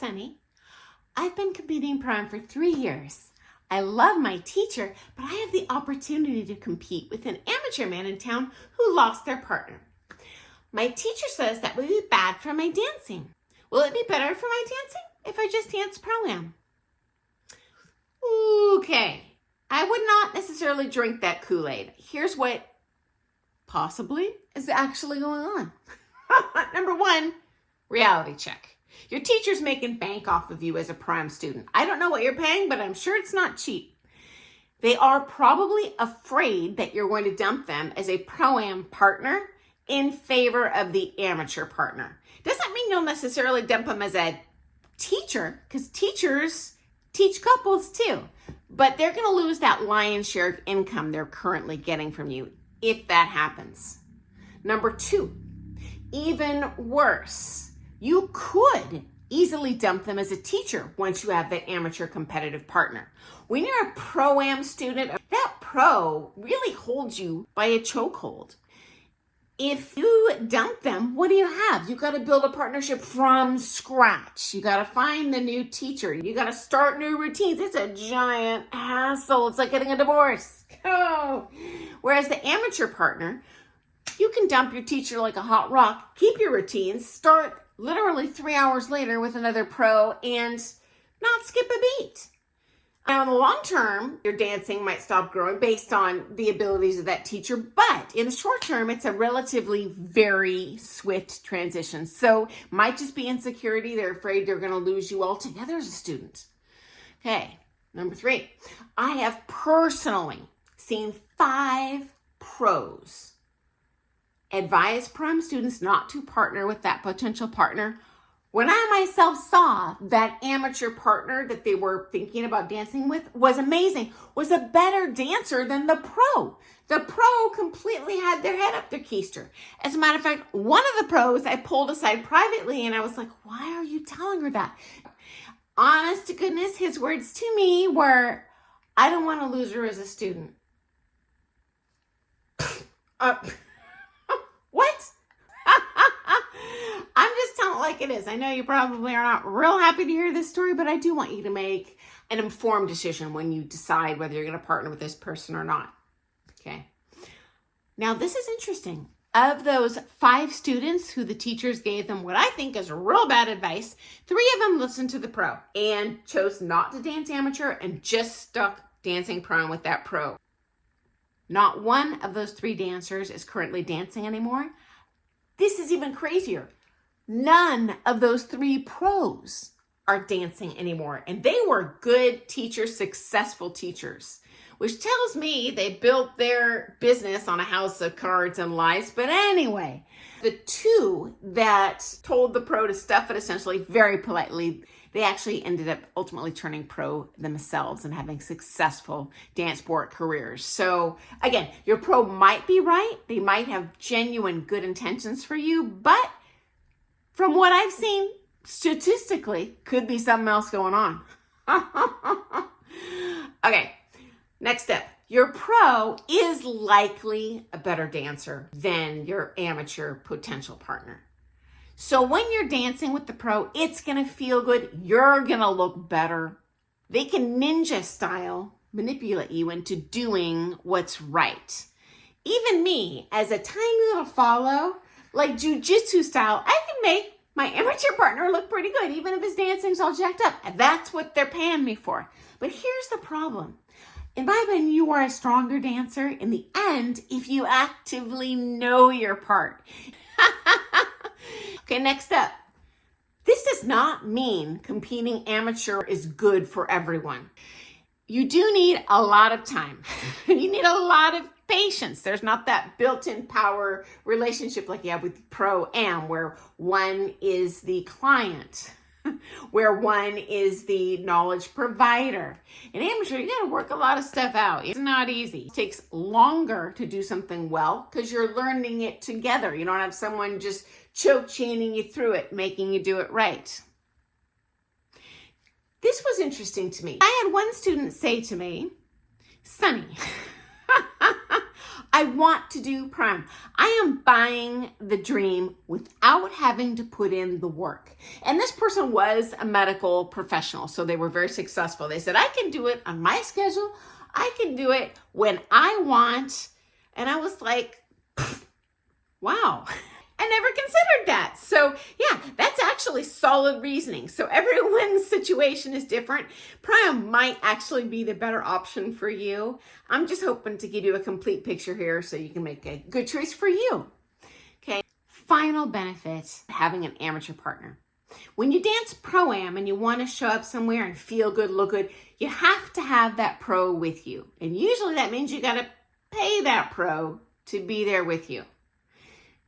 Sunny. I've been competing pro for 3 years. I love my teacher, but I have the opportunity to compete with an amateur man in town who lost their partner. My teacher says that would be bad for my dancing. Will it be better for my dancing if I just dance pro-am? Okay, I would not necessarily drink that Kool-Aid. Here's what possibly is actually going on. Number one, reality check. Your teacher's making bank off of you as a pro-am student. I don't know what you're paying, but I'm sure it's not cheap. They are probably afraid that you're going to dump them as a pro-am partner in favor of the amateur partner. Doesn't mean you'll necessarily dump them as a teacher, because teachers teach couples too. But they're going to lose that lion's share of income they're currently getting from you if that happens. Number two, even worse, you could easily dump them as a teacher once you have that amateur competitive partner. When you're a pro-am student, that pro really holds you by a chokehold. If you dump them, what do you have? You got to build a partnership from scratch. You got to find the new teacher. You got to start new routines. It's a giant hassle. It's like getting a divorce. Oh. Whereas the amateur partner, you can dump your teacher like a hot rock, keep your routines, start literally 3 hours later with another pro and not skip a beat. Now, in the long term, your dancing might stop growing based on the abilities of that teacher, but in the short term, it's a relatively very swift transition. So might just be insecurity. They're afraid they're going to lose you altogether as a student. Okay, number three, I have personally seen 5 pros advise pro-am students not to partner with that potential partner when I myself saw that amateur partner that they were thinking about dancing with was amazing, was a better dancer than the pro. The pro completely had their head up their keister. As a matter of fact, one of the pros I pulled aside privately and I was like, why are you telling her that? Honest to goodness, his words to me were, I don't want to lose her as a student. What? I'm just telling it like it is. I know you probably are not real happy to hear this story, but I do want you to make an informed decision when you decide whether you're going to partner with this person or not. Okay. Now, this is interesting. Of those 5 students who the teachers gave them what I think is real bad advice, 3 of them listened to the pro and chose not to dance amateur and just stuck dancing pro with that pro. Not one of those 3 dancers is currently dancing anymore. This is even crazier. None of those 3 pros are dancing anymore. And they were good teachers, successful teachers, which tells me they built their business on a house of cards and lies. But anyway, the 2 that told the pro to stuff it essentially very politely, they actually ended up ultimately turning pro themselves and having successful dance sport careers. So again, your pro might be right. They might have genuine good intentions for you, but from what I've seen, statistically, could be something else going on. Okay, next step. Your pro is likely a better dancer than your amateur potential partner. So when you're dancing with the pro, it's going to feel good. You're going to look better. They can ninja style manipulate you into doing what's right. Even me, as a tiny little follow, like jujitsu style, I can make my amateur partner look pretty good, even if his dancing's all jacked up. And that's what they're paying me for. But here's the problem. In my opinion, you are a stronger dancer in the end if you actively know your part. Okay, next up. This does not mean competing amateur is good for everyone. You do need a lot of time. You need a lot of patience. There's not that built-in power relationship like you have with pro-am, where one is the client, where one is the knowledge provider. In amateur, you got to work a lot of stuff out. It's not easy. It takes longer to do something well because you're learning it together. You don't have someone just choke chaining you through it, making you do it right. This was interesting to me. I had one student say to me, Sunny, I want to do prom. I am buying the dream without having to put in the work. And this person was a medical professional, so they were very successful. They said, I can do it on my schedule. I can do it when I want. And I was like, wow. I never considered that. So yeah, that's actually solid reasoning. So everyone's situation is different. Prom might actually be the better option for you. I'm just hoping to give you a complete picture here so you can make a good choice for you. Okay. Final benefit, having an amateur partner. When you dance pro-am and you want to show up somewhere and feel good, look good, you have to have that pro with you. And usually that means you got to pay that pro to be there with you.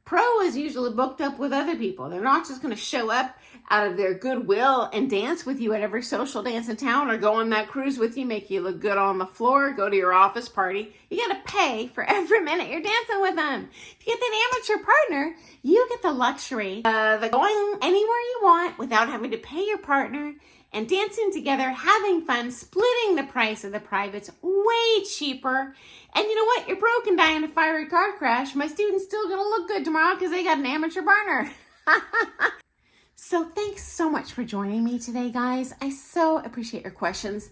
Pro is usually booked up with other people. They're not just going to show up out of their goodwill and dance with you at every social dance in town or go on that cruise with you, make you look good on the floor, go to your office party. You got to pay for every minute you're dancing with them. If you get that amateur partner, you get the luxury of going anywhere you want without having to pay your partner and dancing together, having fun, splitting the price of the privates, way cheaper. And you know what? Your bro can die in a fiery car crash. My student's still going to look good tomorrow because they got an amateur partner. So thanks so much for joining me today, guys. I so appreciate your questions.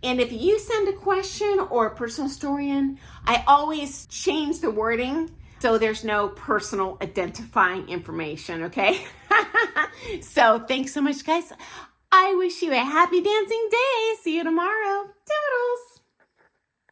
And if you send a question or a personal story in, I always change the wording so there's no personal identifying information, okay? So thanks so much, guys. I wish you a happy dancing day. See you tomorrow.